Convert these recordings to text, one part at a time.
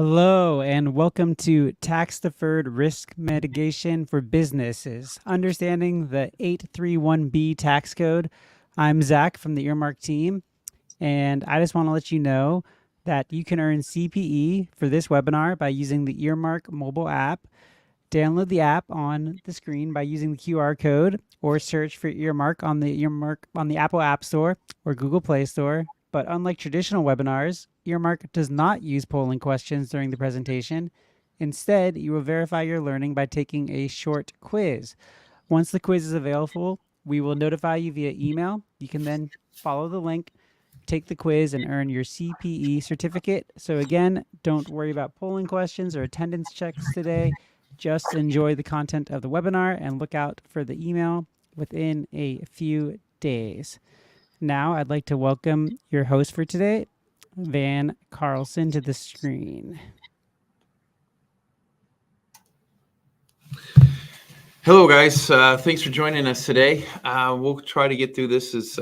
Hello, and welcome to Tax Deferred Risk Mitigation for Businesses, Understanding the 831B Tax Code. I'm Zach from the Earmark team, and I just want to let you know that you can earn CPE for this webinar by using the Earmark mobile app. Download the app on the screen by using the QR code or search for Earmark on the Apple App Store or Google Play Store. But unlike traditional webinars, Earmark does not use polling questions during the presentation. Instead, you will verify your learning by taking a short quiz. Once the quiz is available, we will notify you via email. You can then follow the link, take the quiz, and earn your CPE certificate. So again, don't worry about polling questions or attendance checks today. Just enjoy the content of the webinar and look out for the email within a few days. Now, I'd like to welcome your host for today, Van Carlson, to the screen. Hello, guys. Thanks for joining us today. We'll try to get through this as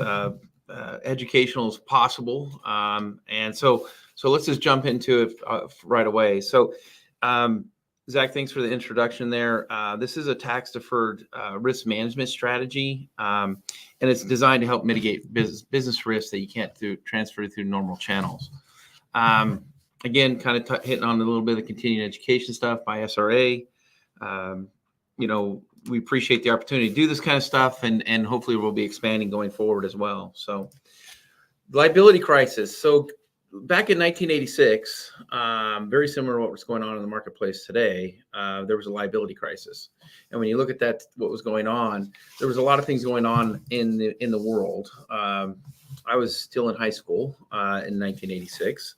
educational as possible. And so let's just jump into it right away. So, Zach, thanks for the introduction there. This is a tax-deferred risk management strategy, and it's designed to help mitigate business risks that you can't transfer through normal channels. Again, kind of hitting on a little bit of the continuing education stuff by SRA. We appreciate the opportunity to do this kind of stuff, and hopefully we'll be expanding going forward as well. So, liability crisis. So, back in 1986, very similar to what's going on in the marketplace today, there was a liability crisis. And when you look at that, what was going on, there was a lot of things going on in the world. I was still in high school in 1986.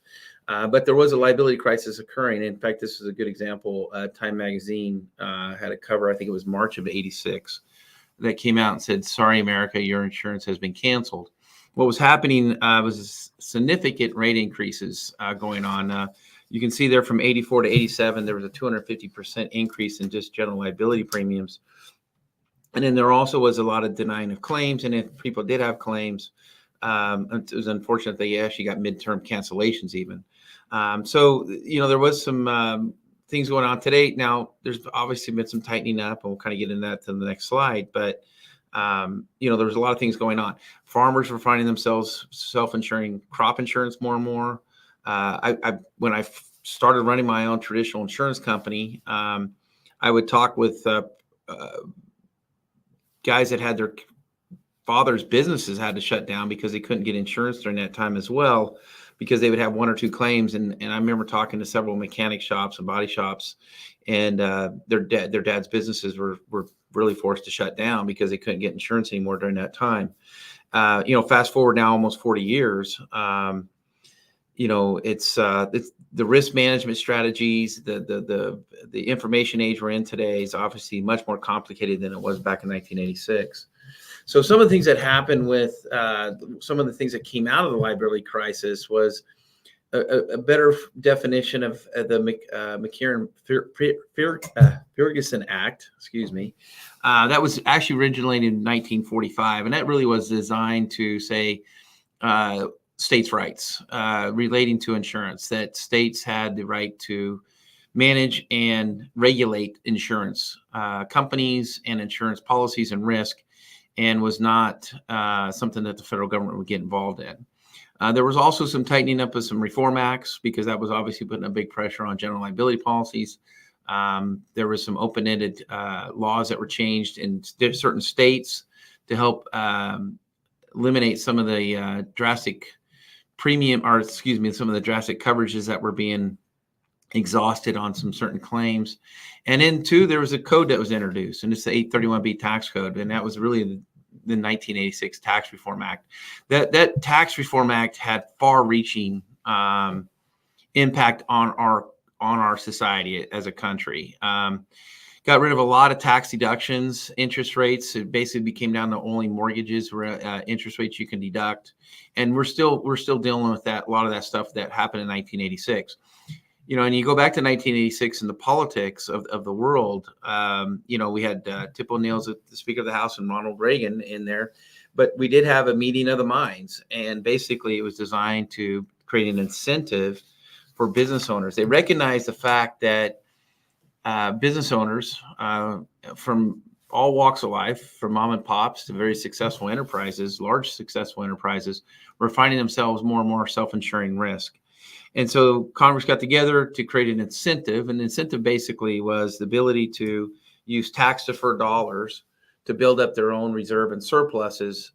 But there was a liability crisis occurring. In fact, this is a good example. Time magazine had a cover, I think it was March of '86, that came out and said, "Sorry, America, your insurance has been canceled." What was happening was significant rate increases going on. You can see there from '84 to '87, there was a 250% increase in just general liability premiums. And then there also was a lot of denying of claims. And if people did have claims, it was unfortunate they actually got midterm cancellations even. So, there was some things going on today. Now, there's obviously been some tightening up, and we'll kind of get into that to the next slide. But, there was a lot of things going on. Farmers were finding themselves self-insuring crop insurance more and more. When I started running my own traditional insurance company, I would talk with guys that had their father's businesses had to shut down because they couldn't get insurance during that time as well, because they would have one or two claims. And I remember talking to several mechanic shops and body shops, and their dad's businesses were really forced to shut down because they couldn't get insurance anymore during that time. Fast forward now almost 40 years. It's the risk management strategies, the information age we're in today is obviously much more complicated than it was back in 1986. So some of the things that happened with some of the things that came out of the liability crisis was a better definition of the McCarran-Ferguson Act, that was actually originated in 1945, and that really was designed to say states' rights relating to insurance, that states had the right to manage and regulate insurance companies and insurance policies and risk, and was not something that the federal government would get involved in. There was also some tightening up of some reform acts, because that was obviously putting a big pressure on general liability policies. There was some open-ended laws that were changed in certain states to help eliminate some of the drastic some of the drastic coverages that were being exhausted on some certain claims. And then too, there was a code that was introduced, and it's the 831B tax code. And that was really the 1986 Tax Reform Act. That Tax Reform Act had far-reaching impact on our society as a country. Got rid of a lot of tax deductions, interest rates. It basically became down to only mortgages where interest rates you can deduct. And we're still dealing with that, a lot of that stuff that happened in 1986. And you go back to 1986 and the politics of the world, we had Tip O'Neill's the Speaker of the House and Ronald Reagan in there, but we did have a meeting of the minds. And basically it was designed to create an incentive for business owners. They recognize the fact that business owners from all walks of life, from mom and pops to very successful enterprises, large successful enterprises, were finding themselves more and more self-insuring risk. And so Congress got together to create an incentive. And the incentive basically was the ability to use tax-deferred dollars to build up their own reserve and surpluses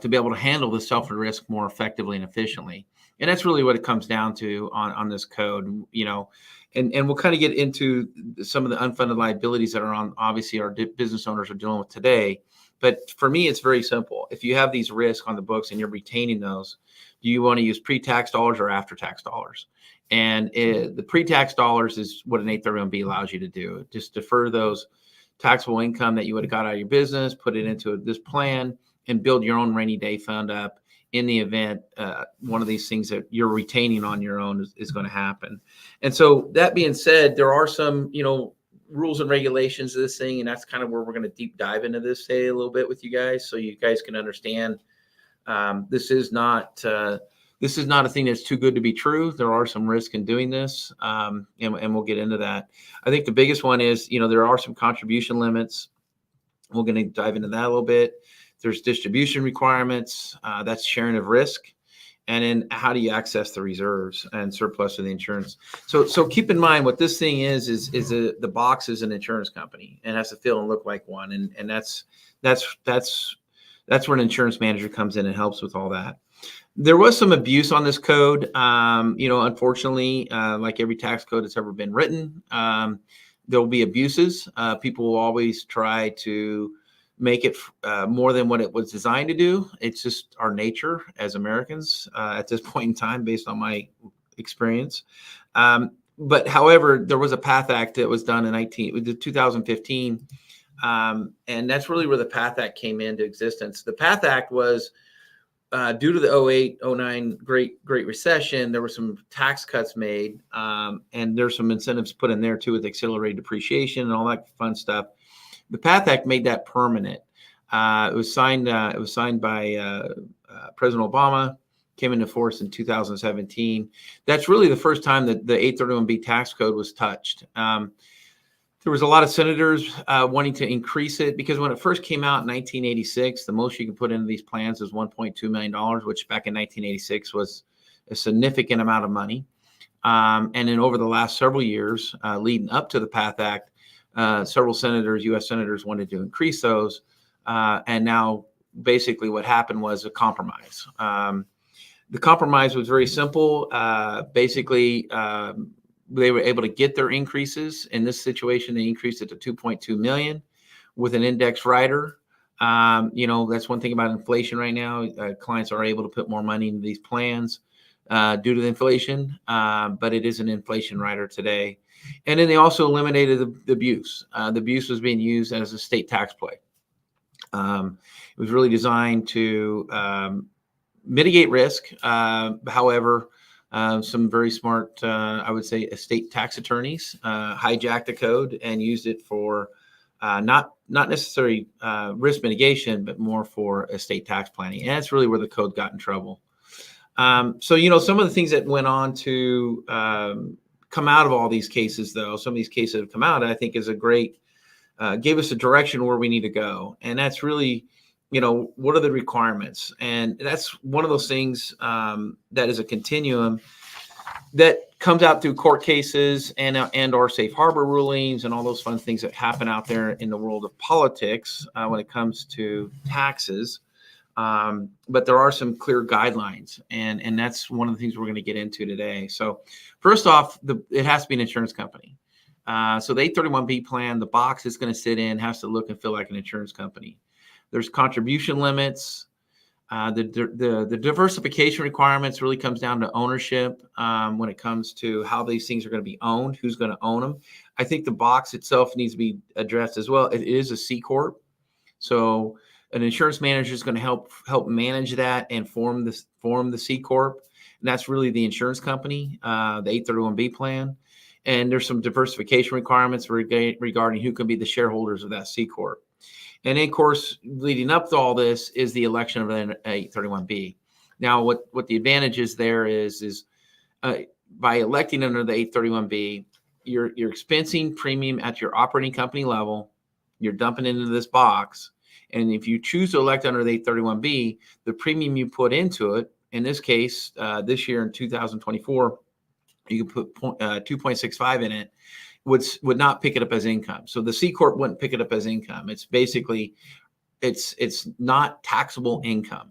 to be able to handle the self-risk more effectively and efficiently. And that's really what it comes down to on this code, you know. And we'll kind of get into some of the unfunded liabilities that are on, obviously, our business owners are dealing with today. But for me, it's very simple. If you have these risks on the books and you're retaining those, do you want to use pre-tax dollars or after-tax dollars? And the pre-tax dollars is what an 831B allows you to do. Just defer those taxable income that you would have got out of your business, put it into this plan, and build your own rainy day fund up in the event one of these things that you're retaining on your own is going to happen. And so that being said, there are some, you know, rules and regulations of this thing, and that's kind of where we're going to deep dive into this today a little bit with you guys, so you guys can understand this is not a thing that's too good to be true. There are some risks in doing this, and we'll get into that. I think the biggest one is, you know, there are some contribution limits. We're going to dive into that a little bit. There's distribution requirements. That's sharing of risk. And then how do you access the reserves and surplus of the insurance? So keep in mind what this thing is the box is an insurance company and has to feel and look like one. And that's where an insurance manager comes in and helps with all that. There was some abuse on this code. You know, unfortunately, like every tax code that's ever been written, there will be abuses. People will always try to make it more than what it was designed to do. It's just our nature as Americans at this point in time, based on my experience. But however, there was a PATH Act that was done in 2015. And that's really where the PATH Act came into existence. The PATH Act was due to the 08-09 Great Recession. There were some tax cuts made, and there's some incentives put in there too with accelerated depreciation and all that fun stuff. The PATH Act made that permanent. It was signed by President Obama, came into force in 2017. That's really the first time that the 831B tax code was touched. There was a lot of senators wanting to increase it because when it first came out in 1986, the most you could put into these plans was $1.2 million, which back in 1986 was a significant amount of money. And then over the last several years, leading up to the PATH Act, several senators, U.S. senators, wanted to increase those. And now basically what happened was a compromise. The compromise was very simple. Basically, they were able to get their increases. In this situation, they increased it to 2.2 million with an index rider. You know, that's one thing about inflation right now. Clients are able to put more money into these plans due to the inflation, but it is an inflation rider today. And then they also eliminated the abuse. The abuse was being used as a state tax play. It was really designed to mitigate risk. However, some very smart, I would say, estate tax attorneys hijacked the code and used it for not necessarily risk mitigation, but more for estate tax planning. And that's really where the code got in trouble. So, you know, some of the things that went on to come out of all these cases, though, some of these cases that have come out, I think is a great, gave us a direction where we need to go. And that's really, you know, what are the requirements? And that's one of those things that is a continuum that comes out through court cases and or safe harbor rulings and all those fun things that happen out there in the world of politics when it comes to taxes. But there are some clear guidelines, and that's one of the things we're going to get into today. So first off, it has to be an insurance company. So the 831B plan, the box it's going to sit in has to look and feel like an insurance company. There's contribution limits. The diversification requirements really comes down to ownership when it comes to how these things are going to be owned, who's going to own them. I think the box itself needs to be addressed as well. It is a C Corp. So an insurance manager is going to help manage that and form the C Corp. And that's really the insurance company, the 831B plan. And there's some diversification requirements regarding who can be the shareholders of that C Corp. And then, of course, leading up to all this is the election of an 831B. Now, what the advantage is there is by electing under the 831B, you're expensing premium at your operating company level. You're dumping into this box. And if you choose to elect under the 831B, the premium you put into it, in this case, this year in 2024, you can put 2.65 in it, would not pick it up as income. So the C Corp wouldn't pick it up as income. It's basically, it's not taxable income.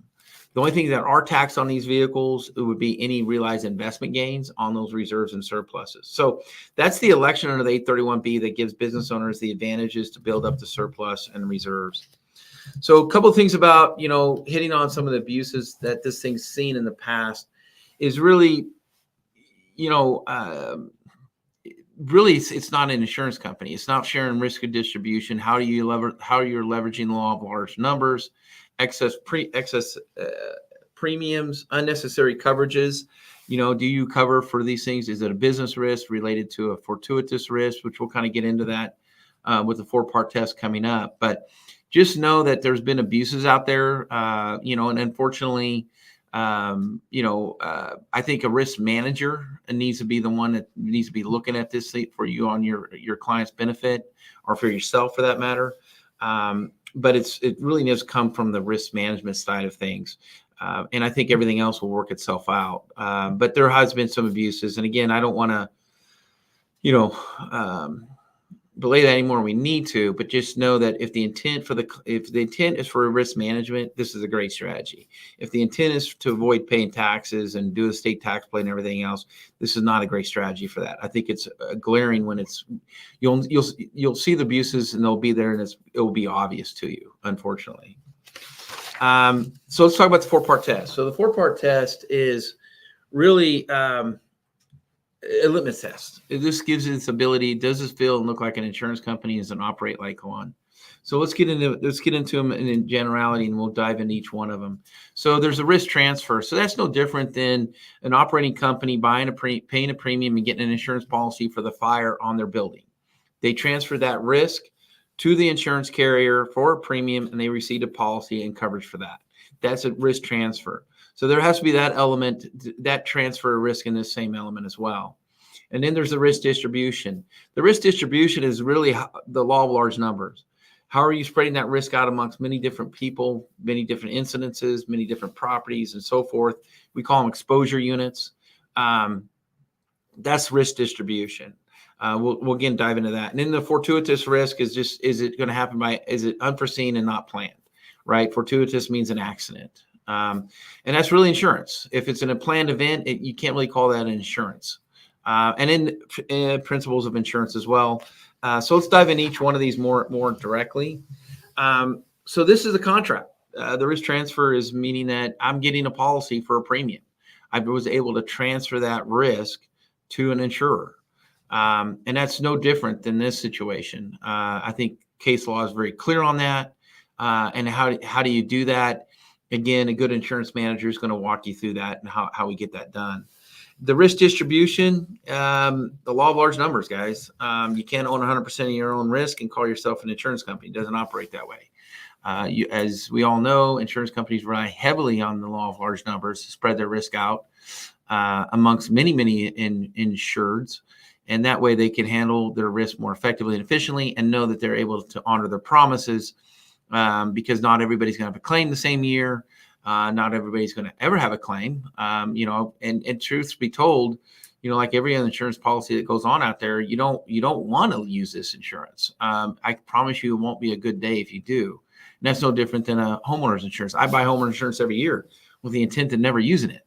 The only things that are taxed on these vehicles, it would be any realized investment gains on those reserves and surpluses. So that's the election under the 831B that gives business owners the advantages to build up the surplus and reserves. So a couple of things about, hitting on some of the abuses that this thing's seen in the past is really, really it's not an insurance company. It's not sharing risk of distribution. How you're leveraging the law of large numbers, excess premiums, unnecessary coverages. Do you cover for these things? Is it a business risk related to a fortuitous risk, which we'll kind of get into that with the 4-part test coming up. But just know that there's been abuses out there, and unfortunately, I think a risk manager needs to be the one that needs to be looking at this for you on your client's benefit, or for yourself for that matter. But it really needs to come from the risk management side of things. And I think everything else will work itself out. But there has been some abuses. And again, I don't want to, belay that anymore. We need to, but just know that if the intent is for risk management, this is a great strategy. If the intent is to avoid paying taxes and do a state tax play and everything else, this is not a great strategy for that. I think it's glaring when you'll see the abuses and they'll be there, and it will be obvious to you, unfortunately. So let's talk about the 4-part test. So the 4-part test is really a litmus test. It just gives it its ability. Does this feel and look like an insurance company? Does it operate like one? So let's get into them in generality, and we'll dive into each one of them. So there's a risk transfer. So that's no different than an operating company paying a premium and getting an insurance policy for the fire on their building. They transfer that risk to the insurance carrier for a premium, and they receive a policy and coverage for that. That's a risk transfer. So there has to be that element, that transfer of risk in this same element as well. And then there's the risk distribution. The risk distribution is really the law of large numbers. How are you spreading that risk out amongst many different people, many different incidences, many different properties, and so forth? We call them exposure units. That's risk distribution. We'll again dive into that. And then the fortuitous risk is it going to happen is it unforeseen and not planned, right? Fortuitous means an accident. And that's really insurance. If it's in a planned event, you can't really call that an insurance. And in principles of insurance as well. So let's dive in each one of these more directly. So this is a contract. The risk transfer is meaning that I'm getting a policy for a premium. I was able to transfer that risk to an insurer. And that's no different than this situation. I think case law is very clear on that. And how do you do that? Again, a good insurance manager is going to walk you through that and how we get that done. The risk distribution, the law of large numbers, guys. You can't own 100% of your own risk and call yourself an insurance company. It doesn't operate that way. As we all know, insurance companies rely heavily on the law of large numbers to spread their risk out amongst many insureds. And that way they can handle their risk more effectively and efficiently, and know that they're able to honor their promises. Because not everybody's going to have a claim the same year. Not everybody's going to ever have a claim. And truth be told, like every other insurance policy that goes on out there, you don't want to use this insurance. I promise you it won't be a good day if you do. And that's no different than a homeowner's insurance. I buy homeowner insurance every year with the intent of never using it.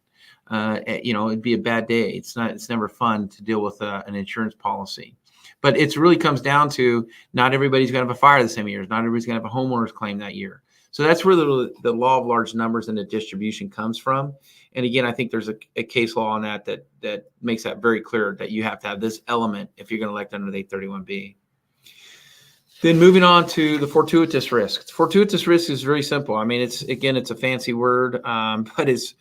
It'd be a bad day. It's never fun to deal with an insurance policy. But it really comes down to not everybody's going to have a fire the same year. Not everybody's going to have a homeowner's claim that year. So that's where the law of large numbers and the distribution comes from. And again, I think there's a case law on that makes that very clear, that you have to have this element if you're going to elect under the 831B. Then moving on to the fortuitous risk. Fortuitous risk is very simple. I mean, it's a fancy word, but it's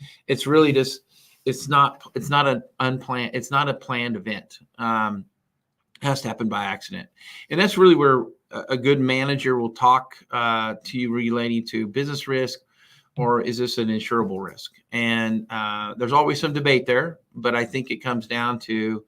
really just it's not a planned event. Has to happen by accident. And that's really where a good manager will talk to you relating to business risk or is this an insurable risk? And there's always some debate there, but I think it comes down to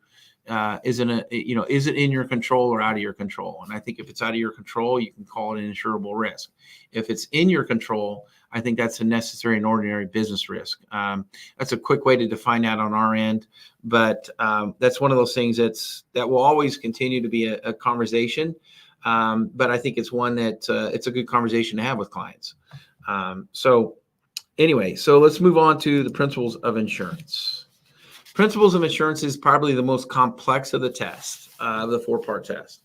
is it in your control or out of your control? And I think if it's out of your control, you can call it an insurable risk. If it's in your control, I think that's a necessary and ordinary business risk. That's a quick way to define that on our end, but that's one of those things that will always continue to be a conversation. But I think it's one that it's a good conversation to have with clients. So let's move on to the principles of insurance. Principles of insurance is probably the most complex of the test, of the 4-part test.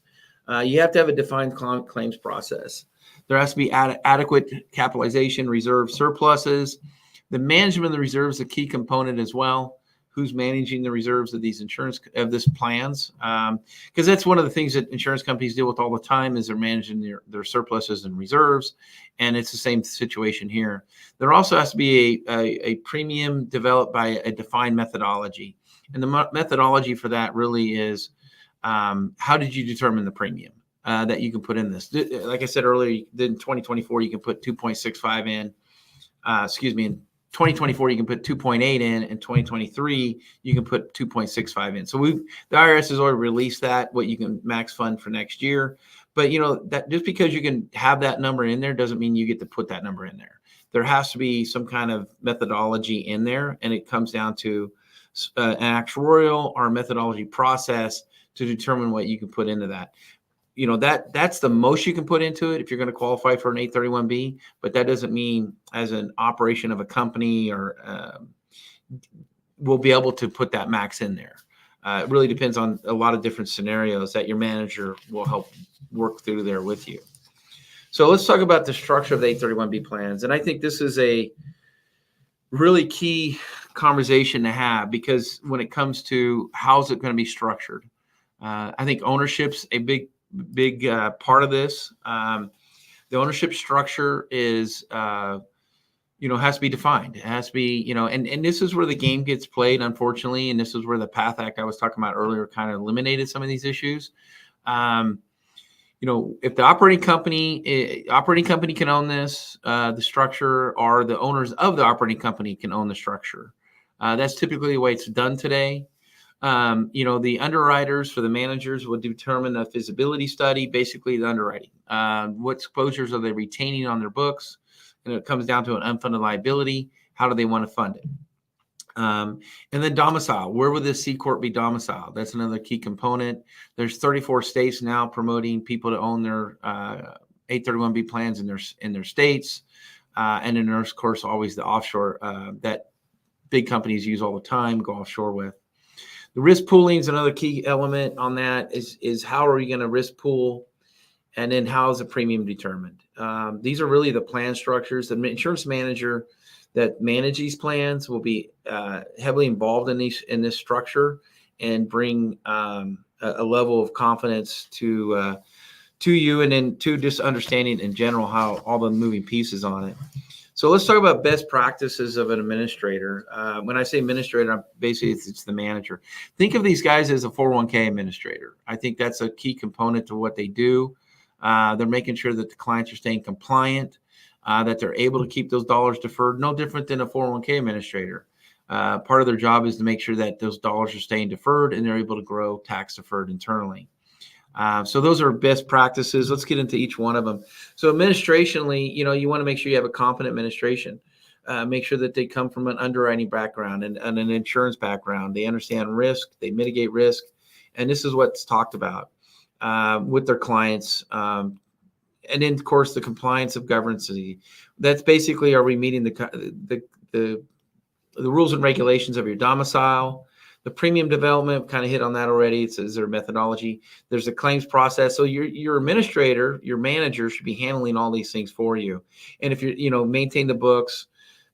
You have to have a defined claims process. There has to be adequate capitalization, reserve surpluses. The management of the reserves is a key component as well. Who's managing the reserves of these this plans? Because that's one of the things that insurance companies deal with all the time is they're managing their surpluses and reserves, and it's the same situation here. There also has to be a premium developed by a defined methodology, and the methodology for that really is how did you determine the premium that you can put in this? Like I said earlier, in 2024 you can put 2.65 in. In 2024, you can put 2.8 in. In 2023, you can put 2.65 in. So the IRS has already released what you can max fund for next year. But that just because you can have that number in there doesn't mean you get to put that number in there. There has to be some kind of methodology in there, and it comes down to an actuarial or methodology process to determine what you can put into that. That's the most you can put into it if you're going to qualify for an 831B, but that doesn't mean as an operation of a company or we'll be able to put that max in there. It really depends on a lot of different scenarios that your manager will help work through there with you. So let's talk about the structure of the 831B plans. And I think this is a really key conversation to have because when it comes to how's it going to be structured, I think ownership's a big part of this. The ownership structure is, has to be defined. It has to be, and this is where the game gets played, unfortunately. And this is where the PATH Act I was talking about earlier kind of eliminated some of these issues. If the operating company can own this, the structure, or the owners of the operating company can own the structure. That's typically the way it's done today. The underwriters for the managers would determine the feasibility study, basically the underwriting. What exposures are they retaining on their books? And it comes down to an unfunded liability. How do they want to fund it? And then domicile. Where would this C Corp be domiciled? That's another key component. There's 34 states now promoting people to own their 831B plans in their states. And then there's, of course, always the offshore that big companies use all the time, go offshore with. The risk pooling is another key element on that is how are you going to risk pool? And then how is the premium determined? These are really the plan structures. The insurance manager that manage these plans will be heavily involved in this structure and bring a level of confidence to you, and then to just understanding in general how all the moving pieces on it. So let's talk about best practices of an administrator. When I say administrator, basically it's the manager. Think of these guys as a 401k administrator. I think that's a key component to what they do. They're making sure that the clients are staying compliant, that they're able to keep those dollars deferred, no different than a 401k administrator. Part of their job is to make sure that those dollars are staying deferred and they're able to grow tax deferred internally. So those are best practices. Let's get into each one of them. So administrationally, you want to make sure you have a competent administration. Make sure that they come from an underwriting background and an insurance background. They understand risk, they mitigate risk. And this is what's talked about with their clients. And then, of course, the compliance of governance. That's basically, are we meeting the rules and regulations of your domicile? The premium development, kind of hit on that already. Is there a methodology? There's a claims process. So your administrator, your manager should be handling all these things for you. And if maintain the books,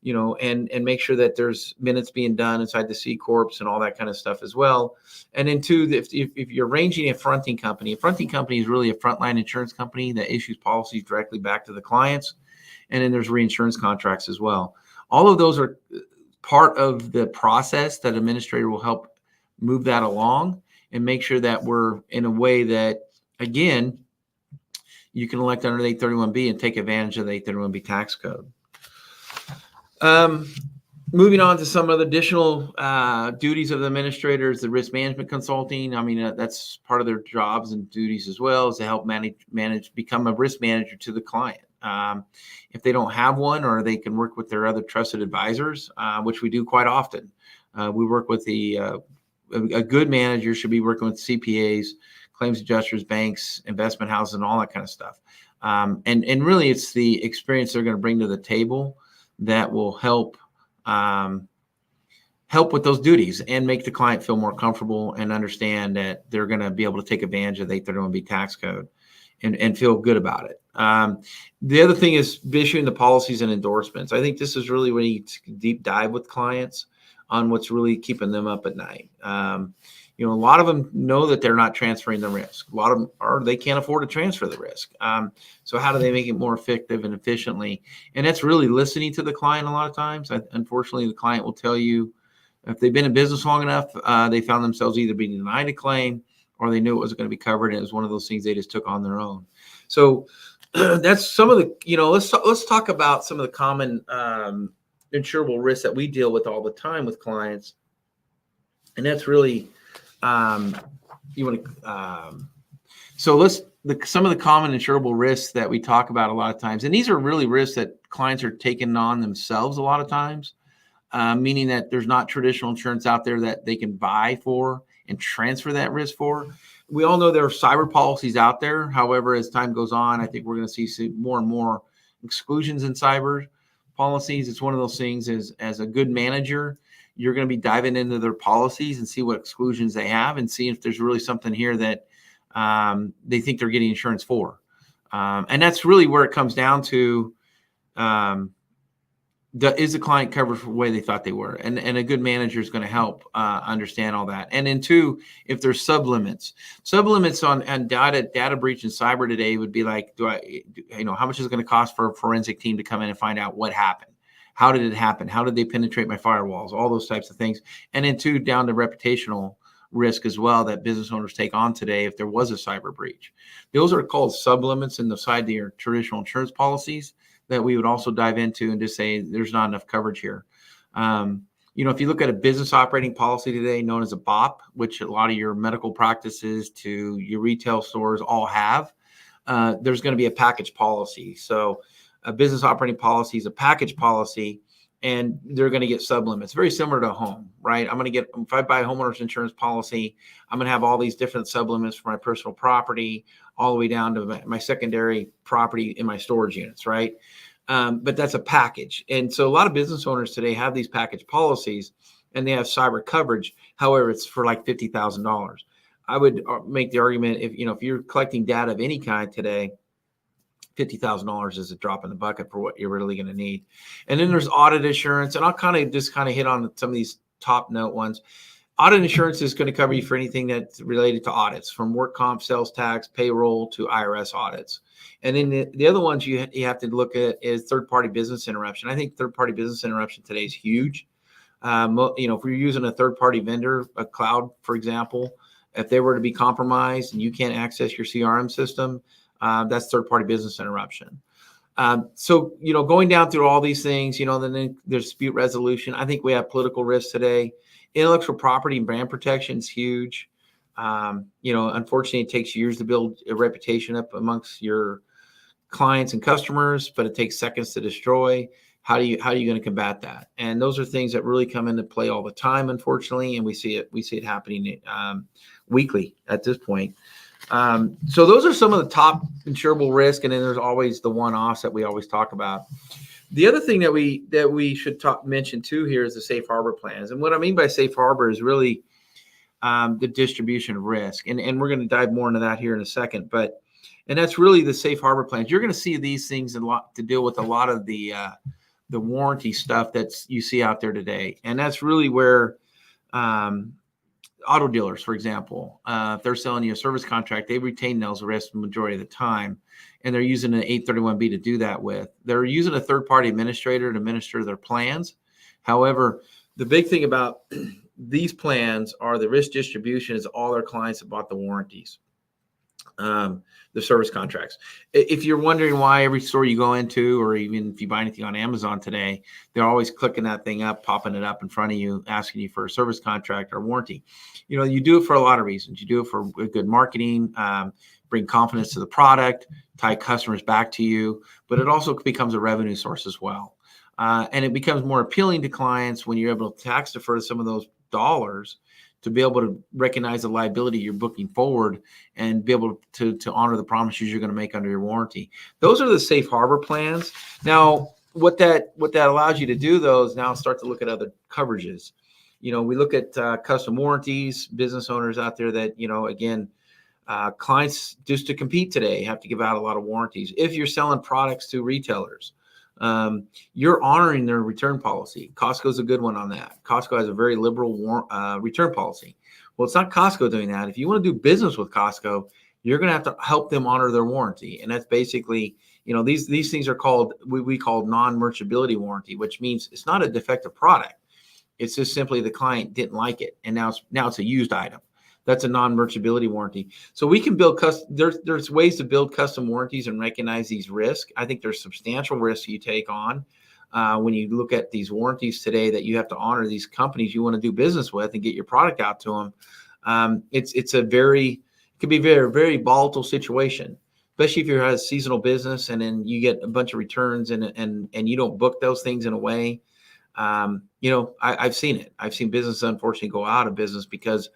and make sure that there's minutes being done inside the C Corps and all that kind of stuff as well. And then two, if you're arranging a fronting company is really a frontline insurance company that issues policies directly back to the clients. And then there's reinsurance contracts as well. All of those are part of the process that administrator will help move that along and make sure that we're in a way that, again, you can elect under the 831B and take advantage of the 831B tax code. Moving on to some of the additional duties of the administrators, the risk management consulting. I mean, that's part of their jobs and duties as well, is to help become a risk manager to the client. If they don't have one, or they can work with their other trusted advisors, which we do quite often. We work with a good manager should be working with CPAs, claims adjusters, banks, investment houses, and all that kind of stuff. And really, it's the experience they're going to bring to the table that will help with those duties and make the client feel more comfortable and understand that they're going to be able to take advantage of the 831B tax code and feel good about it. The other thing is issuing the policies and endorsements. I think this is really when you deep dive with clients on what's really keeping them up at night. A lot of them know that they're not transferring the risk. A lot of them they can't afford to transfer the risk. So how do they make it more effective and efficiently? And that's really listening to the client a lot of times. Unfortunately, the client will tell you, if they've been in business long enough, they found themselves either being denied a claim, or they knew it wasn't going to be covered, and it was one of those things they just took on their own. So that's some of the, let's talk about some of the common insurable risks that we deal with all the time with clients. And that's really, some of the common insurable risks that we talk about a lot of times, and these are really risks that clients are taking on themselves a lot of times, meaning that there's not traditional insurance out there that they can buy for and transfer that risk for. We all know there are cyber policies out there. However, as time goes on, I think we're going to see more and more exclusions in cyber policies. It's one of those things, as a good manager, you're going to be diving into their policies and see what exclusions they have, and see if there's really something here that they think they're getting insurance for. And that's really where it comes down to, is the client covered for the way they thought they were? And a good manager is going to help understand all that. And then two, if there's sublimits on data breach and cyber today would be like, how much is it going to cost for a forensic team to come in and find out what happened? How did it happen? How did they penetrate my firewalls? All those types of things. And then two, down to reputational risk as well that business owners take on today if there was a cyber breach. Those are called sublimits in the side of your traditional insurance policies that we would also dive into and just say there's not enough coverage here. If you look at a business operating policy today known as a BOP, which a lot of your medical practices to your retail stores all have, there's going to be a package policy. So a business operating policy is a package policy, and they're going to get sublimits, very similar to a home, right? If I buy a homeowner's insurance policy, I'm going to have all these different sublimits for my personal property, all the way down to my secondary property in my storage units, right? But that's a package. And so a lot of business owners today have these package policies, and they have cyber coverage. However, it's for like $50,000. I would make the argument, if you're collecting data of any kind today, $50,000 is a drop in the bucket for what you're really going to need. And then there's audit insurance, and I'll kind of hit on some of these top note ones. Audit insurance is going to cover you for anything that's related to audits, from work comp, sales tax, payroll, to IRS audits. And then the other ones you have to look at is third-party business interruption. I think third-party business interruption today is huge. If you're using a third-party vendor, a cloud, for example, if they were to be compromised and you can't access your CRM system, that's third-party business interruption. So going down through all these things, then there's dispute resolution. I think we have political risks today. Intellectual property and brand protection is huge. Unfortunately, it takes years to build a reputation up amongst your clients and customers, but it takes seconds to destroy. How are you going to combat that? And those are things that really come into play all the time, unfortunately, and we see it happening weekly at this point. So those are some of the top insurable risk, and then there's always the one-offs that we always talk about. The other thing that we should mention too here is the safe harbor plans. And what I mean by safe harbor is really the distribution of risk. And we're going to dive more into that here in a second. And that's really the safe harbor plans. You're going to see these things a lot to deal with a lot of the warranty stuff that you see out there today. And that's really where auto dealers, for example, if they're selling you a service contract, they retain those risks the majority of the time. And they're using an 831B to do that with. They're using a third-party administrator to administer their plans. However, the big thing about these plans are the risk distribution is all their clients have bought the warranties. the service contracts. If you're wondering why every store you go into, or even if you buy anything on Amazon today, they're always clicking that thing up, popping it up in front of you, asking you for a service contract or warranty. You do it for a lot of reasons. You do it for good marketing, bring confidence to the product, tie customers back to you, but it also becomes a revenue source as well. And it becomes more appealing to clients when you're able to tax defer some of those dollars to be able to recognize the liability you're booking forward and be able to honor the promises you're going to make under your warranty. Those are the safe harbor plans. Now, what that allows you to do, though, is now start to look at other coverages. We look at custom warranties, business owners out there that, again, clients just to compete today have to give out a lot of warranties. If you're selling products to retailers, you're honoring their return policy. Costco's a good one on that. Costco has a very liberal return policy. Well, it's not Costco doing that. If you want to do business with Costco, you're going to have to help them honor their warranty. And that's basically, these things are called, we call non-merchantability warranty, which means it's not a defective product. It's just simply the client didn't like it. And now it's a used item. That's a non-merchantability warranty. So we can build there's ways to build custom warranties and recognize these risks. I think there's substantial risks you take on when you look at these warranties today that you have to honor these companies you want to do business with and get your product out to them. It can be a very, very volatile situation, especially if you're a seasonal business and then you get a bunch of returns and you don't book those things in a way. I've seen it. I've seen businesses unfortunately go out of business because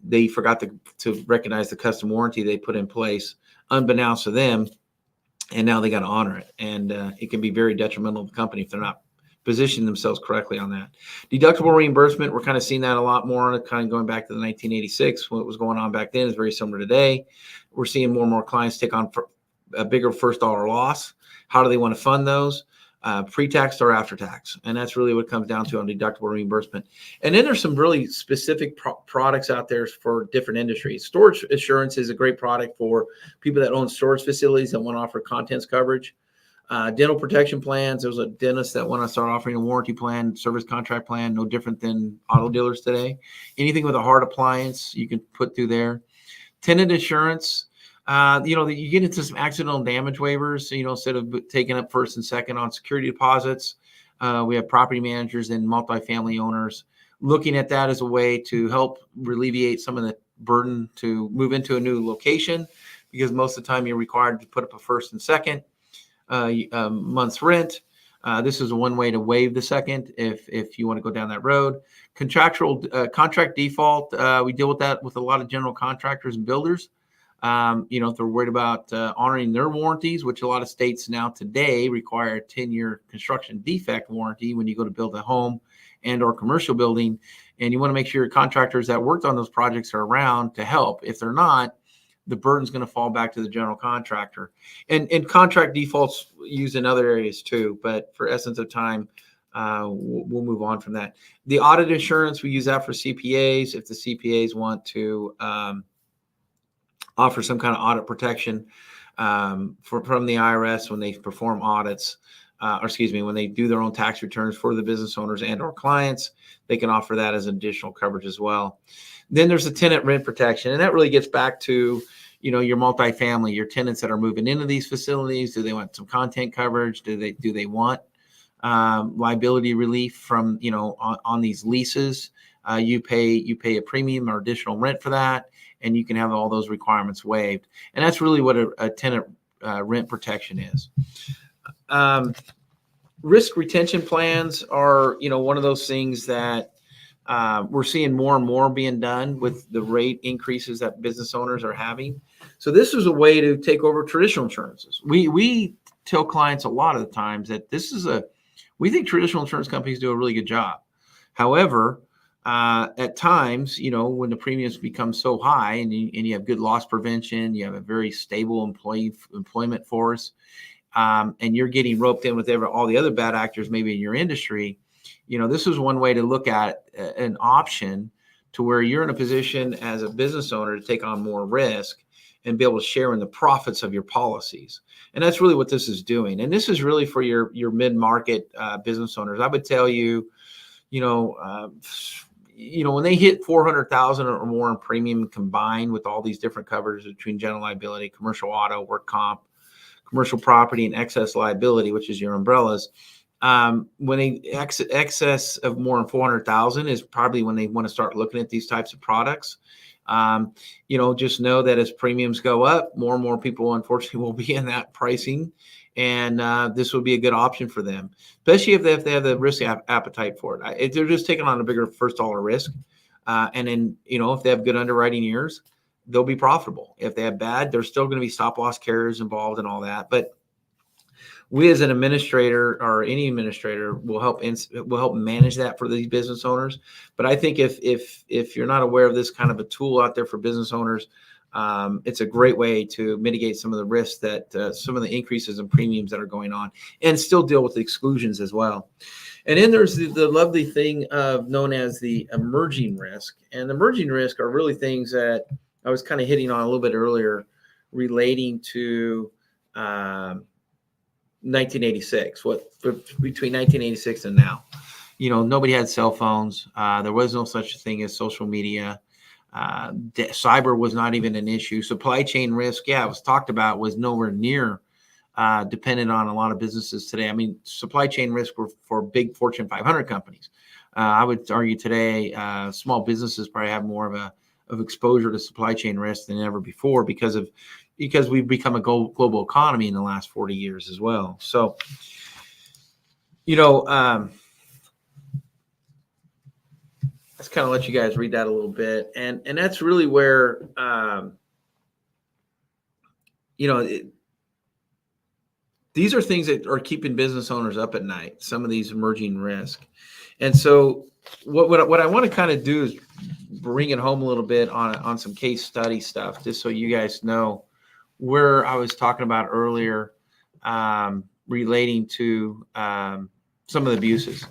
they forgot to recognize the custom warranty they put in place unbeknownst to them, and now they got to honor it. And it can be very detrimental to the company if they're not positioning themselves correctly on that. Deductible reimbursement, we're kind of seeing that a lot more, kind of going back to the 1986. What was going on back then is very similar today. We're seeing more and more clients take on a bigger first dollar loss. How do they want to fund those? Pre-tax or after tax. And that's really what it comes down to on deductible reimbursement. And then there's some really specific products out there for different industries. Storage assurance is a great product for people that own storage facilities that want to offer contents coverage. Dental protection plans. There's a dentist that want to start offering a warranty plan, service contract plan, no different than auto dealers today. Anything with a hard appliance you can put through there. Tenant insurance. You get into some accidental damage waivers, instead of taking up first and second on security deposits. We have property managers and multifamily owners looking at that as a way to help alleviate some of the burden to move into a new location, because most of the time you're required to put up a first and second month's rent. This is one way to waive the second if you want to go down that road. Contract default. We deal with that with a lot of general contractors and builders. If they're worried about honoring their warranties, which a lot of states now today require a 10-year construction defect warranty when you go to build a home and or commercial building, and you want to make sure your contractors that worked on those projects are around to help. If they're not, the burden's going to fall back to the general contractor. And contract defaults used in other areas too, but for essence of time, we'll move on from that. The audit insurance, we use that for CPAs. If the CPAs want to offer some kind of audit protection from the IRS when they perform audits, when they do their own tax returns for the business owners and or clients, they can offer that as additional coverage as well. Then there's the tenant rent protection, and that really gets back to, your multifamily, your tenants that are moving into these facilities. Do they want some content coverage? Do they want liability relief from, on these leases? You pay a premium or additional rent for that, and you can have all those requirements waived. And that's really what a tenant rent protection is. Risk retention plans are, one of those things that we're seeing more and more being done with the rate increases that business owners are having. So this is a way to take over traditional insurances. We tell clients a lot of the times that we think traditional insurance companies do a really good job. However, at times, when the premiums become so high and you have good loss prevention, you have a very stable employment force, and you're getting roped in with all the other bad actors maybe in your industry, this is one way to look at an option to where you're in a position as a business owner to take on more risk and be able to share in the profits of your policies. And that's really what this is doing. And this is really for your mid-market business owners. I would tell you, when they hit 400,000 or more in premium combined with all these different covers between general liability, commercial auto, work comp, commercial property, and excess liability, which is your umbrellas. When they excess of more than 400,000 is probably when they want to start looking at these types of products. Just know that as premiums go up, more and more people, unfortunately, will be in that pricing. And this would be a good option for them, especially if they have the risk appetite for it. They're just taking on a bigger first dollar risk. And then, if they have good underwriting years, they'll be profitable. If they have bad, there's still going to be stop loss carriers involved and all that. But we as an administrator or any administrator will help manage that for these business owners. But I think if you're not aware of this kind of a tool out there for business owners, it's a great way to mitigate some of the risks that some of the increases in premiums that are going on, and still deal with the exclusions as well. And then there's the lovely thing of known as the emerging risk. And emerging risk are really things that I was kind of hitting on a little bit earlier, relating to 1986, between 1986 and now. Nobody had cell phones. There was no such thing as social media. Cyber was not even an issue. Supply chain risk, it was talked about, was nowhere near dependent on a lot of businesses today. I mean, supply chain risk were for big Fortune 500 companies. I would argue today, small businesses probably have more of exposure to supply chain risk than ever before because we've become a global economy in the last 40 years as well. So, let's kind of let you guys read that a little bit. And that's really where, these are things that are keeping business owners up at night, some of these emerging risks. And so what I want to kind of do is bring it home a little bit on some case study stuff, just so you guys know where I was talking about earlier, relating to some of the abuses.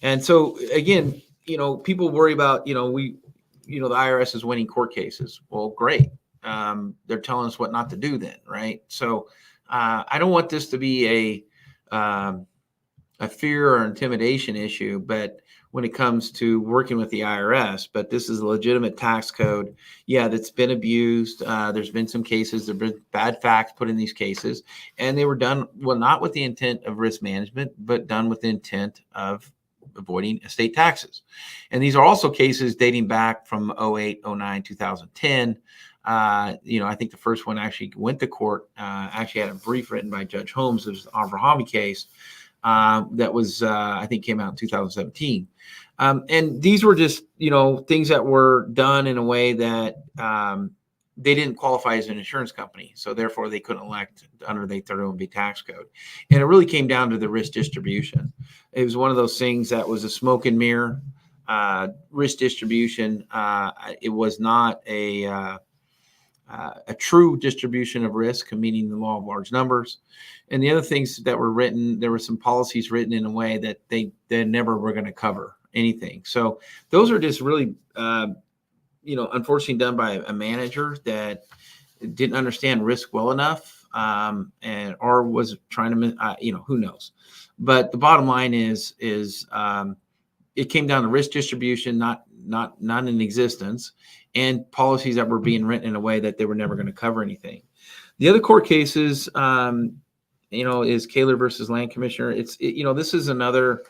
And so again, people worry about, the IRS is winning court cases. Well, great. They're telling us what not to do then, right? So I don't want this to be a fear or intimidation issue, but when it comes to working with the IRS, but this is a legitimate tax code. Yeah, that's been abused. There's been some cases, there've been bad facts put in these cases, and they were done, well, not with the intent of risk management, but done with the intent of avoiding estate taxes. And these are also cases dating back from 08, 09, 2010. I think the first one actually went to court, actually had a brief written by Judge Holmes. It was the Avrahami case that was, I think, came out in 2017. And these were just, things that were done in a way that they didn't qualify as an insurance company. So therefore, they couldn't elect under the 31B tax code. And it really came down to the risk distribution. It was one of those things that was a smoke and mirror risk distribution. It was not a true distribution of risk, meaning the law of large numbers. And the other things that were written, there were some policies written in a way that they never were going to cover anything. So those are just really, unfortunately done by a manager that didn't understand risk well enough, or was trying to, who knows. But the bottom line is it came down to risk distribution, not in existence, and policies that were being written in a way that they were never going to cover anything. The other court cases, is Kaler versus Land Commissioner. This is another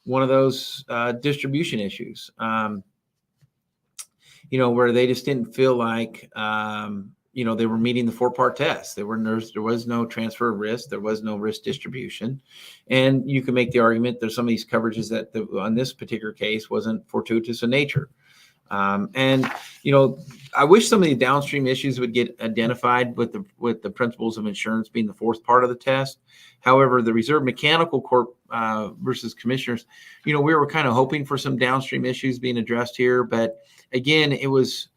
one of those distribution issues, where they just didn't feel like, they were meeting the 4-part test. There was no transfer of risk. There was no risk distribution. And you can make the argument there's some of these coverages that on this particular case wasn't fortuitous in nature. I wish some of the downstream issues would get identified with the principles of insurance being the fourth part of the test. However, the Reserve Mechanical Court versus commissioners, we were kind of hoping for some downstream issues being addressed here. But again, it was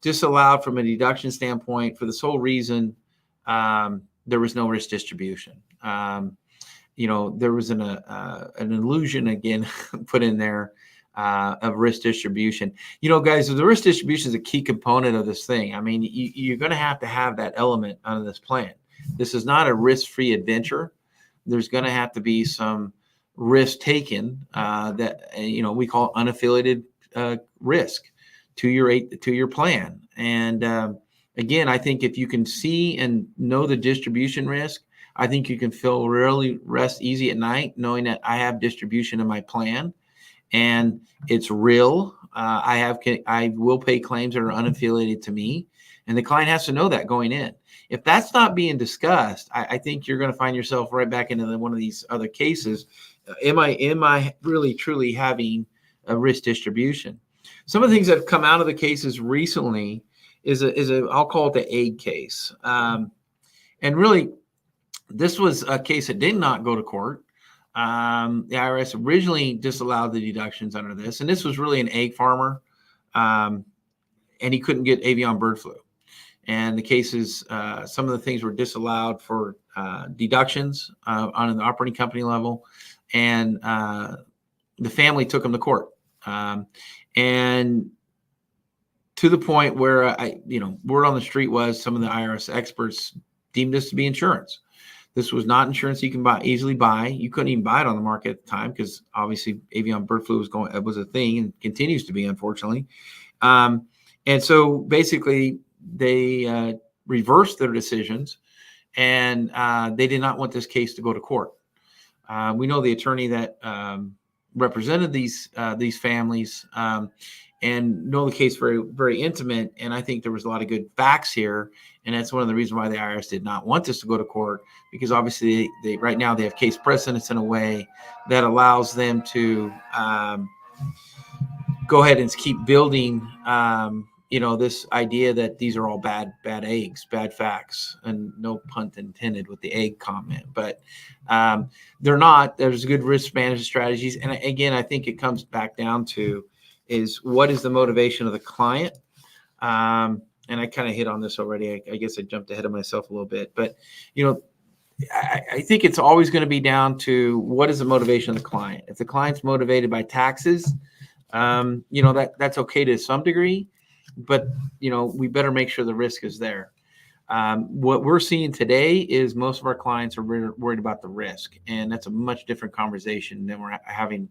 disallowed from a deduction standpoint for the sole reason there was no risk distribution. There was an illusion again put in there of risk distribution. Guys, the risk distribution is a key component of this thing. I mean, you're going to have that element on this plan. This is not a risk-free adventure. There's going to have to be some risk taken that we call unaffiliated risk to your plan. And again, I think if you can see and know the distribution risk, I think you can feel really rest easy at night knowing that I have distribution in my plan and it's real. I will pay claims that are unaffiliated to me, and the client has to know that going in. If that's not being discussed, I think you're going to find yourself right back into one of these other cases. Am I really truly having a risk distribution? Some of the things that have come out of the cases recently is a I'll call it the egg case, and really this was a case that did not go to court. The IRS originally disallowed the deductions under this, and this was really an egg farmer, and he couldn't get avian bird flu. And the cases, some of the things were disallowed for deductions on an operating company level, and the family took him to court, and to the point where word on the street was some of the IRS experts deemed this to be insurance. This was not insurance you can easily buy. You couldn't even buy it on the market at the time because obviously avian bird flu was a thing and continues to be, unfortunately. And so basically they reversed their decisions, and they did not want this case to go to court. We know the attorney that represented these families and know the case very, very intimate. And I think there was a lot of good facts here. And that's one of the reasons why the IRS did not want this to go to court, because obviously they right now they have case precedents in a way that allows them to go ahead and keep building, this idea that these are all bad eggs, bad facts, and no pun intended with the egg comment, but they're not. There's good risk management strategies. And again, I think it comes back down to is what is the motivation of the client? And I kind of hit on this already. I guess I jumped ahead of myself a little bit, but I think it's always going to be down to what is the motivation of the client. If the client's motivated by taxes, that's okay to some degree, but we better make sure the risk is there. What we're seeing today is most of our clients are worried about the risk, and that's a much different conversation than we're having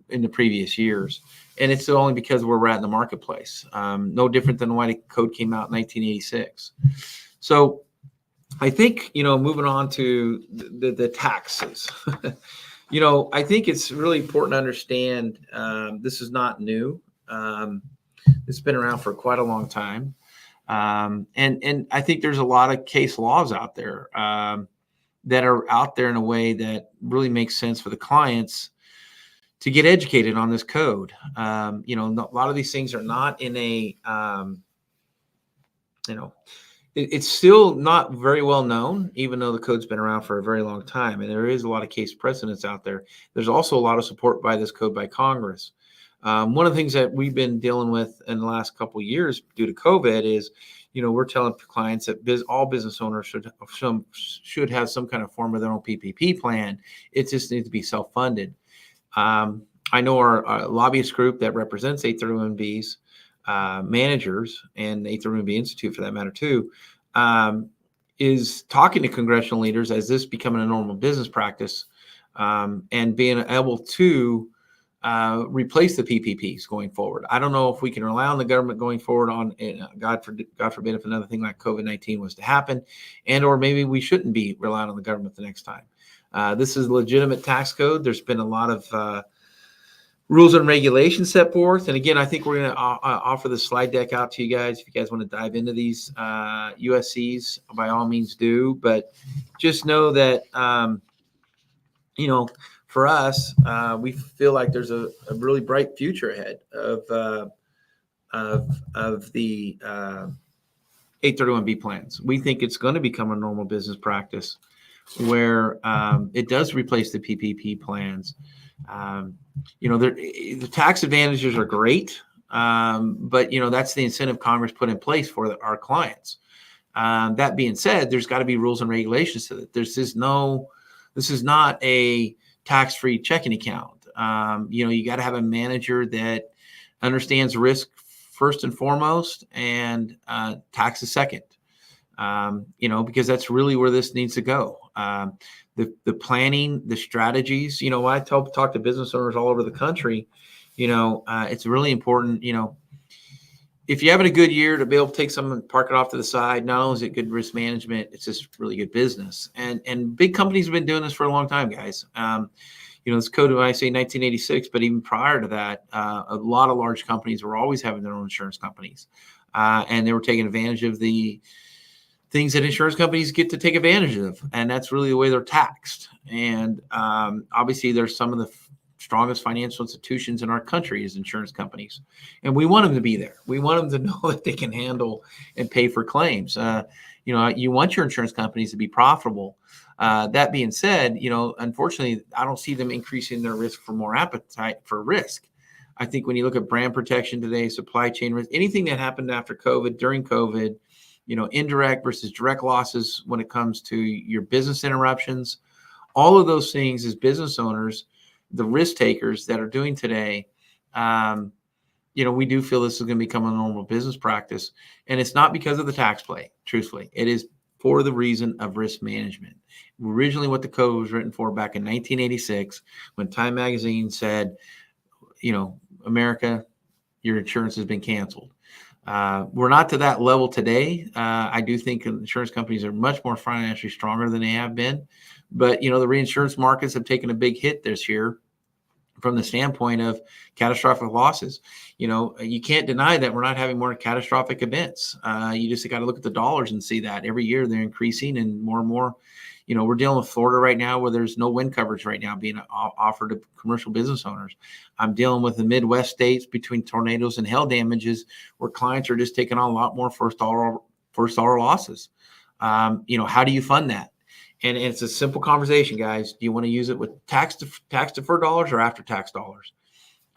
in the previous years. And it's only because we're at in the marketplace. No different than why the code came out in 1986. So I think, moving on to the taxes, I think it's really important to understand this is not new. It's been around for quite a long time. And I think there's a lot of case laws out there that are out there in a way that really makes sense for the clients to get educated on this code. A lot of these things are not in a, it's still not very well known, even though the code's been around for a very long time. And there is a lot of case precedents out there. There's also a lot of support by this code by Congress. One of the things that we've been dealing with in the last couple of years due to COVID is, we're telling clients that all business owners should have some kind of form of their own PPP plan. It just needs to be self-funded. I know our lobbyist group that represents 831Bs, managers, and 831B Institute for that matter too, is talking to congressional leaders as this becoming a normal business practice, and being able to replace the PPPs going forward. I don't know if we can rely on the government going forward on, God forbid if another thing like COVID-19 was to happen, or maybe we shouldn't be relying on the government the next time. This is a legitimate tax code. There's been a lot of rules and regulations set forth. And again, I think we're going to offer the slide deck out to you guys. If you guys want to dive into these USCs, by all means do. But just know that, for us, we feel like there's a really bright future ahead of the 831B plans. We think it's going to become a normal business practice where it does replace the PPP plans. The tax advantages are great, but that's the incentive Congress put in place for our clients. That being said, there's got to be rules and regulations to it. This is not a tax-free checking account. You got to have a manager that understands risk first and foremost, and taxes second. Because that's really where this needs to go. The planning, the strategies. When I talk to business owners all over the country, It's really important, if you're having a good year, to be able to take some and park it off to the side. Not only is it good risk management, it's just really good business. And big companies have been doing this for a long time, guys. This code, I say 1986, but even prior to that, a lot of large companies were always having their own insurance companies. And they were taking advantage of the things that insurance companies get to take advantage of. And that's really the way they're taxed. And obviously, there's some of the strongest financial institutions in our country is insurance companies. And we want them to be there. We want them to know that they can handle and pay for claims. You want your insurance companies to be profitable. That being said, unfortunately, I don't see them increasing their risk for more appetite for risk. I think when you look at brand protection today, supply chain risk, anything that happened after COVID, during COVID, indirect versus direct losses when it comes to your business interruptions, all of those things as business owners, the risk takers that are doing today, we do feel this is going to become a normal business practice. And it's not because of the tax play, truthfully. It is for the reason of risk management. Originally, what the code was written for back in 1986, when Time Magazine said, America, your insurance has been canceled. We're not to that level today. I do think insurance companies are much more financially stronger than they have been. But, the reinsurance markets have taken a big hit this year from the standpoint of catastrophic losses. You can't deny that we're not having more catastrophic events. You just got to look at the dollars and see that every year they're increasing, and more. We're dealing with Florida right now where there's no wind coverage right now being offered to commercial business owners. I'm dealing with the Midwest states between tornadoes and hail damages where clients are just taking on a lot more first dollar losses. How do you fund that? And it's a simple conversation, guys. Do you want to use it with tax deferred dollars or after tax dollars?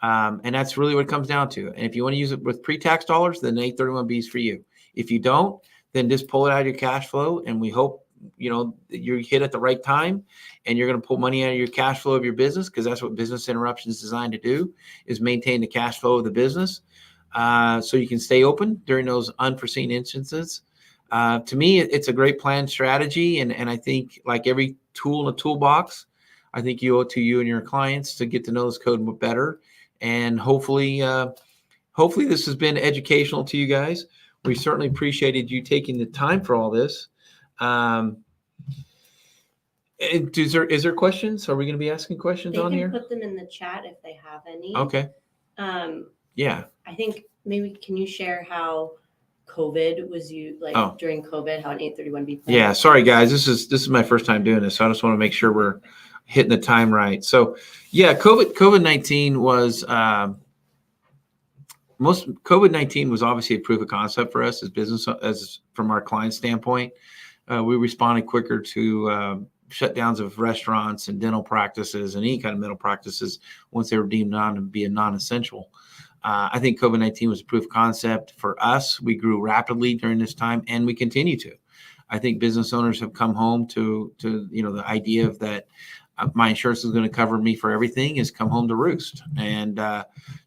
And that's really what it comes down to. And if you want to use it with pre-tax dollars, then 831B is for you. If you don't, then just pull it out of your cash flow. And we hope, you hit at the right time and you're going to pull money out of your cash flow of your business, because that's what business interruption is designed to do, is maintain the cash flow of the business so you can stay open during those unforeseen instances. To me, it's a great planned strategy. And I think, like every tool in a toolbox, I think you owe it to you and your clients to get to know this code better. And hopefully this has been educational to you guys. We certainly appreciated you taking the time for all this. Is there questions? Are we going to be asking questions on here? They can put them in the chat if they have any. Okay. Yeah. I think maybe can you share how COVID was during COVID, how an 831B plan? Yeah, sorry guys, this is my first time doing this, so I just want to make sure we're hitting the time right. So yeah, COVID-19 was COVID-19 was obviously a proof of concept for us as business, as from our client standpoint. We responded quicker to shutdowns of restaurants and dental practices and any kind of medical practices once they were deemed to be a non-essential. I think COVID-19 was a proof of concept for us. We grew rapidly during this time, and we continue to. I think business owners have come home to the idea of that my insurance is going to cover me for everything has come home to roost. And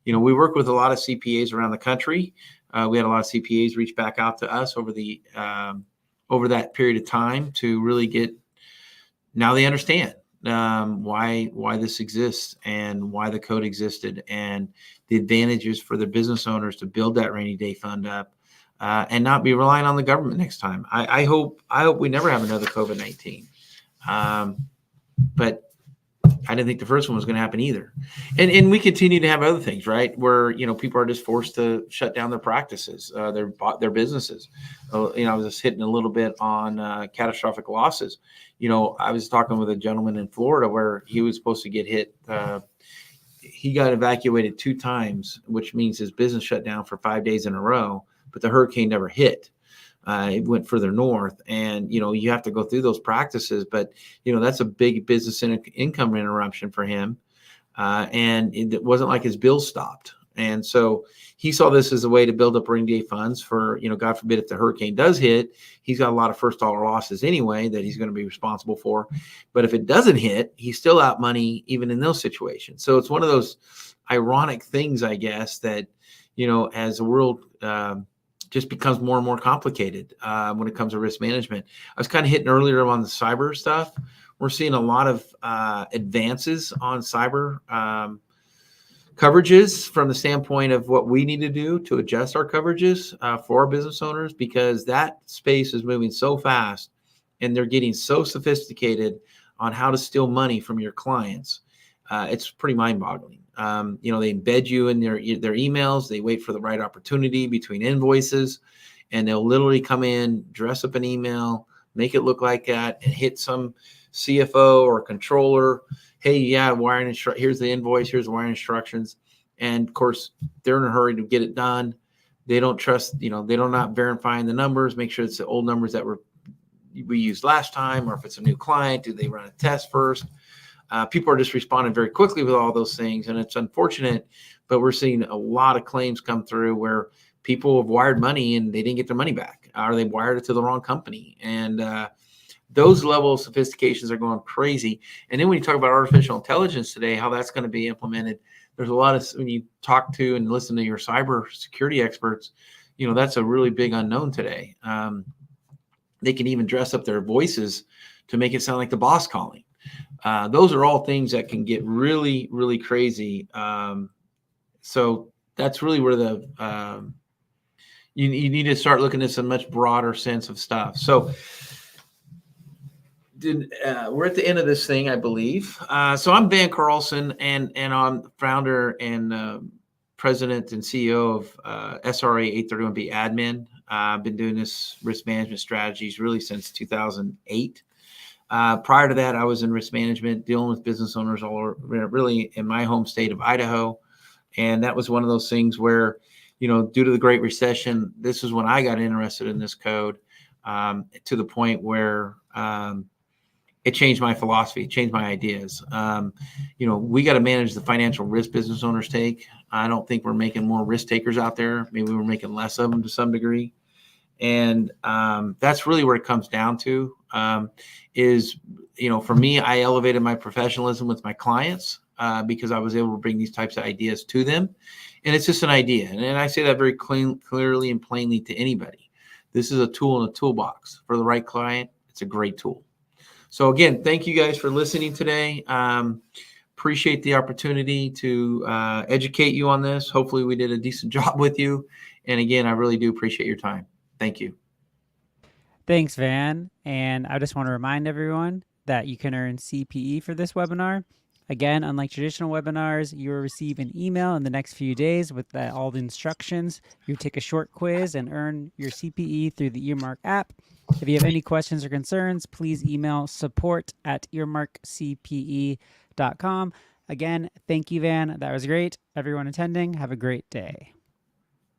we work with a lot of CPAs around the country. We had a lot of CPAs reach back out to us over that period of time to really get. Now they understand why this exists and why the code existed and the advantages for the business owners to build that rainy day fund up and not be relying on the government next time. I hope we never have another COVID-19. But I didn't think the first one was going to happen either. And we continue to have other things, right? Where, people are just forced to shut down their practices, their businesses. I was just hitting a little bit on catastrophic losses. I was talking with a gentleman in Florida where he was supposed to get hit. He got evacuated 2 times, which means his business shut down for 5 days in a row, but the hurricane never hit. It went further north, and you have to go through those practices, but that's a big business income interruption for him, and it wasn't like his bills stopped. And so he saw this as a way to build up rainy day funds for, God forbid, if the hurricane does hit, he's got a lot of first dollar losses anyway that he's going to be responsible for. But if it doesn't hit, he's still out money even in those situations. So it's one of those ironic things, I guess, that as the world just becomes more and more complicated when it comes to risk management. I was kind of hitting earlier on the cyber stuff. We're seeing a lot of advances on cyber coverages from the standpoint of what we need to do to adjust our coverages for our business owners, because that space is moving so fast and they're getting so sophisticated on how to steal money from your clients. It's pretty mind-boggling. They embed you in their emails. They wait for the right opportunity between invoices, and they'll literally come in, dress up an email, make it look like that, and hit some CFO or controller. Hey, yeah, here's the invoice, here's the wiring instructions. And of course, they're in a hurry to get it done. They don't trust, they don't not verifying the numbers, make sure it's the old numbers that we used last time, or if it's a new client, do they run a test first? People are just responding very quickly with all those things, and it's unfortunate, but we're seeing a lot of claims come through where people have wired money and they didn't get their money back, or they wired it to the wrong company. And those level of sophistications are going crazy. And then when you talk about artificial intelligence today, how that's going to be implemented, there's a lot of, when you talk to and listen to your cyber security experts, that's a really big unknown today. They can even dress up their voices to make it sound like the boss calling. Those are all things that can get really, really crazy. So that's really where you need to start looking at some much broader sense of stuff. So we're at the end of this thing, I believe. So I'm Van Carlson, and I'm founder and president and CEO of SRA 831B Admin. I've been doing this risk management strategies really since 2008. Prior to that, I was in risk management, dealing with business owners really in my home state of Idaho. And that was one of those things where, due to the Great Recession, this is when I got interested in this code, to the point where it changed my philosophy, it changed my ideas. We got to manage the financial risk business owners take. I don't think we're making more risk takers out there. Maybe we're making less of them to some degree. And that's really where it comes down to, for me, I elevated my professionalism with my clients because I was able to bring these types of ideas to them. And it's just an idea. And I say that very clearly and plainly to anybody. This is a tool in a toolbox. For the right client, it's a great tool. So again, thank you guys for listening today. Appreciate the opportunity to educate you on this. Hopefully we did a decent job with you. And again, I really do appreciate your time. Thank you. Thanks, Van. And I just want to remind everyone that you can earn CPE for this webinar. Again, unlike traditional webinars, you will receive an email in the next few days with all the instructions. You take a short quiz and earn your CPE through the Earmark app. If you have any questions or concerns, please email support@earmarkcpe.com. Again, thank you, Van. That was great. Everyone attending, have a great day.